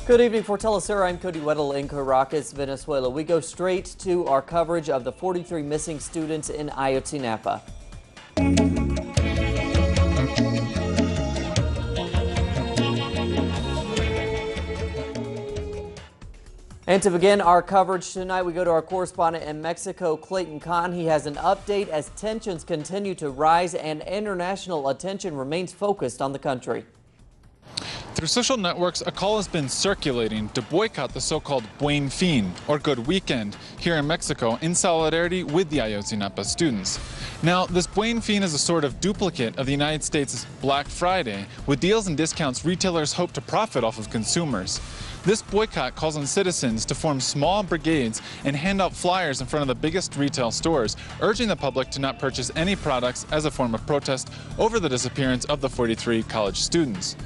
Good evening for Telesur. I'm Cody Weddle in Caracas, Venezuela. We go straight to our coverage of the 43 missing students in Ayotzinaca. And to begin our coverage tonight, we go to our correspondent in Mexico, Clayton Kahn. He has an update as tensions continue to rise and international attention remains focused on the country. Through social networks, a call has been circulating to boycott the so-called Buen Fin, or Good Weekend, here in Mexico in solidarity with the Ayotzinaca students. Now, this Buen Fin is a sort of duplicate of the United States' Black Friday. With deals and discounts, retailers hope to profit off of consumers. This boycott calls on citizens to form small brigades and hand out flyers in front of the biggest retail stores, urging the public to not purchase any products as a form of protest over the disappearance of the 43 college students.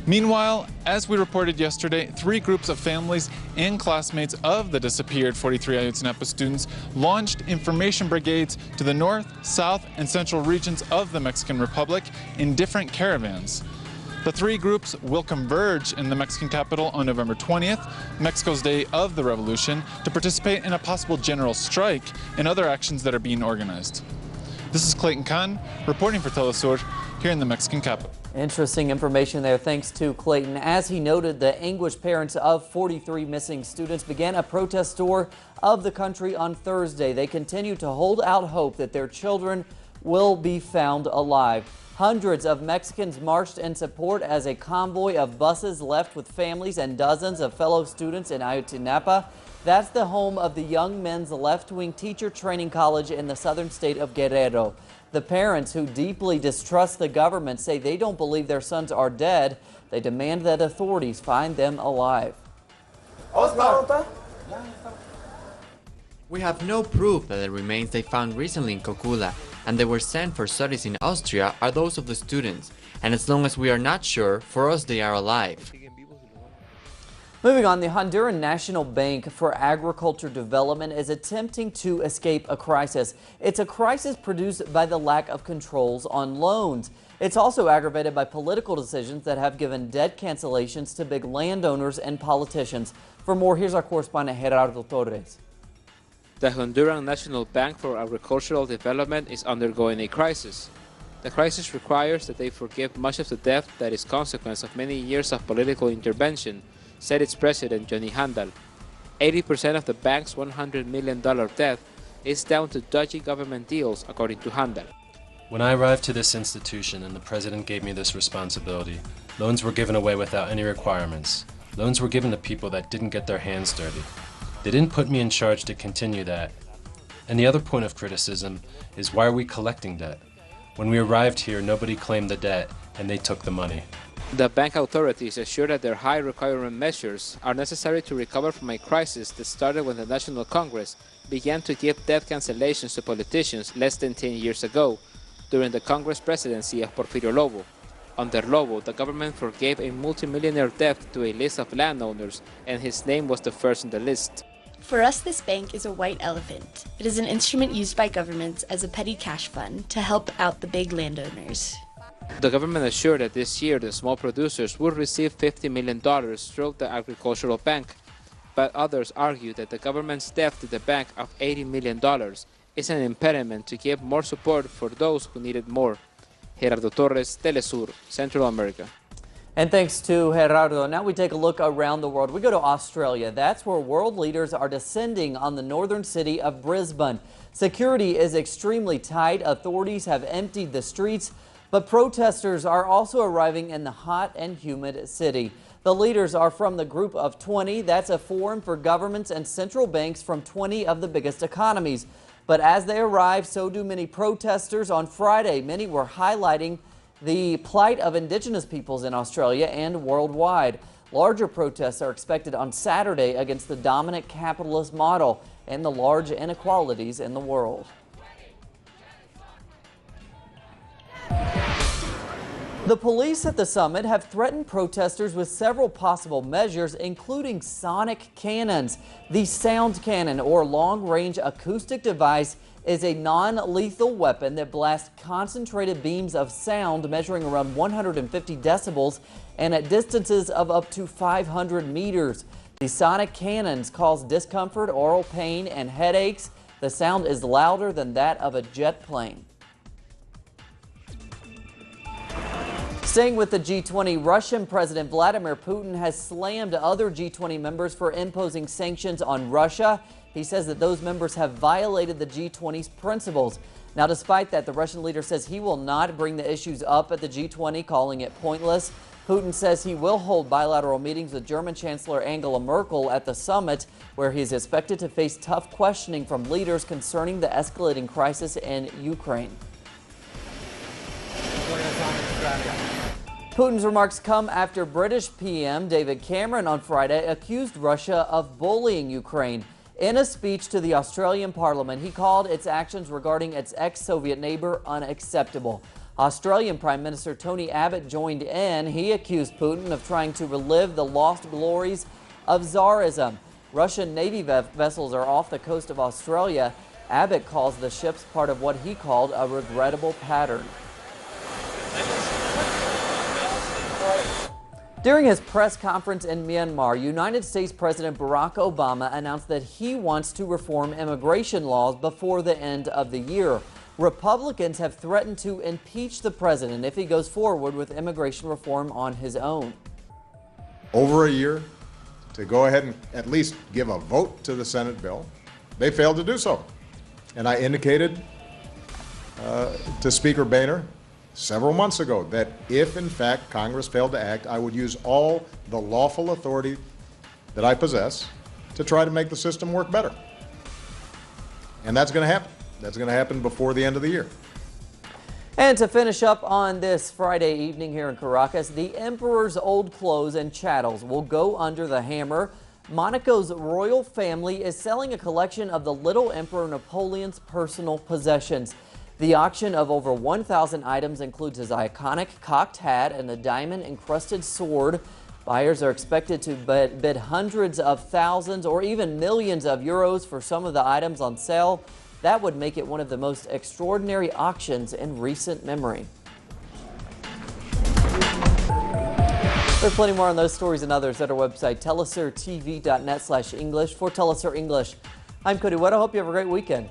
Meanwhile, as we reported yesterday, 3 groups of families and classmates of the disappeared 43 Ayotzinaca students launched information brigades to the north, south, and central regions of the Mexican Republic in different caravans. The 3 groups will converge in the Mexican capital on November 20th, Mexico's Day of the Revolution, to participate in a possible general strike and other actions that are being organized. This is Clayton Kahn reporting for Telesur here in the Mexican capital. Interesting information there. Thanks to Clayton. As he noted, the anguished parents of 43 missing students began a protest tour of the country on Thursday. They continue to hold out hope that their children will be found alive. Hundreds of Mexicans marched in support as a convoy of buses left with families and dozens of fellow students in Ayotzinaca. That's the home of the Young Men's Left-Wing Teacher Training College in the southern state of Guerrero. The parents, who deeply distrust the government, say they don't believe their sons are dead. They demand that authorities find them alive. We have no proof that the remains they found recently in Cocula and they were sent for studies in Austria are those of the students. And as long as we are not sure, for us they are alive. Moving on, the Honduran National Bank for Agriculture Development is attempting to escape a crisis. It's a crisis produced by the lack of controls on loans. It's also aggravated by political decisions that have given debt cancellations to big landowners and politicians. For more, here's our correspondent Gerardo Torres. The Honduran National Bank for Agricultural Development is undergoing a crisis. The crisis requires that they forgive much of the debt that is consequence of many years of political intervention, said its president, Johnny Handal. 80% of the bank's $100 million debt is down to dodgy government deals, according to Handal. When I arrived to this institution and the president gave me this responsibility, loans were given away without any requirements. Loans were given to people that didn't get their hands dirty. They didn't put me in charge to continue that. And the other point of criticism is, why are we collecting debt? When we arrived here, nobody claimed the debt and they took the money. The bank authorities assure that their high requirement measures are necessary to recover from a crisis that started when the National Congress began to give debt cancellations to politicians less than 10 years ago, during the Congress presidency of Porfirio Lobo. Under Lobo, the government forgave a multimillionaire debt to a list of landowners, and his name was the first on the list. For us, this bank is a white elephant. It is an instrument used by governments as a petty cash fund to help out the big landowners. The government assured that this year the small producers would receive $50 million through the agricultural bank, but others argue that the government's debt to the bank of $80 million is an impediment to give more support for those who need it more. Gerardo Torres, Telesur, Central America. And thanks to Gerardo. Now we take a look around the world. We go to Australia. That's where world leaders are descending on the northern city of Brisbane. Security is extremely tight. Authorities have emptied the streets, but protesters are also arriving in the hot and humid city. The leaders are from the Group of 20. That's a forum for governments and central banks from 20 of the biggest economies. But as they arrive, so do many protesters. On Friday, many were highlighting the plight of indigenous peoples in Australia and worldwide. Larger protests are expected on Saturday against the dominant capitalist model and the large inequalities in the world. The police at the summit have threatened protesters with several possible measures, including sonic cannons. The sound cannon, or long-range acoustic device, is a non-lethal weapon that blasts concentrated beams of sound measuring around 150 decibels and at distances of up to 500 meters. The sonic cannons cause discomfort, oral pain, and headaches. The sound is louder than that of a jet plane. Staying with the G20, Russian President Vladimir Putin has slammed other G20 members for imposing sanctions on Russia. He says that those members have violated the G20's principles. Now, despite that, the Russian leader says he will not bring the issues up at the G20, calling it pointless. Putin says he will hold bilateral meetings with German Chancellor Angela Merkel at the summit, where he is expected to face tough questioning from leaders concerning the escalating crisis in Ukraine. Putin's remarks come after British PM David Cameron on Friday accused Russia of bullying Ukraine. In a speech to the Australian Parliament, he called its actions regarding its ex-Soviet neighbor unacceptable. Australian Prime Minister Tony Abbott joined in. He accused Putin of trying to relive the lost glories of Tsarism. Russian Navy vessels are off the coast of Australia. Abbott calls the ships part of what he called a regrettable pattern. During his press conference in Myanmar, United States President Barack Obama announced that he wants to reform immigration laws before the end of the year. Republicans have threatened to impeach the president if he goes forward with immigration reform on his own. Over a year to go ahead and at least give a vote to the Senate bill. They failed to do so. And I indicated to Speaker Boehner several months ago that if in fact Congress failed to act, I would use all the lawful authority that I possess to try to make the system work better. And that's going to happen. That's going to happen before the end of the year. And to finish up on this Friday evening here in Caracas, the emperor's old clothes and chattels will go under the hammer. Monaco's royal family is selling a collection of the little Emperor Napoleon's personal possessions. The auction of over 1,000 items includes his iconic cocked hat and a diamond-encrusted sword. Buyers are expected to bid hundreds of thousands or even millions of euros for some of the items on sale. That would make it one of the most extraordinary auctions in recent memory. There's plenty more on those stories and others at our website, telesurtv.net/English. For Telesur English, I'm Cody Wett. I hope you have a great weekend.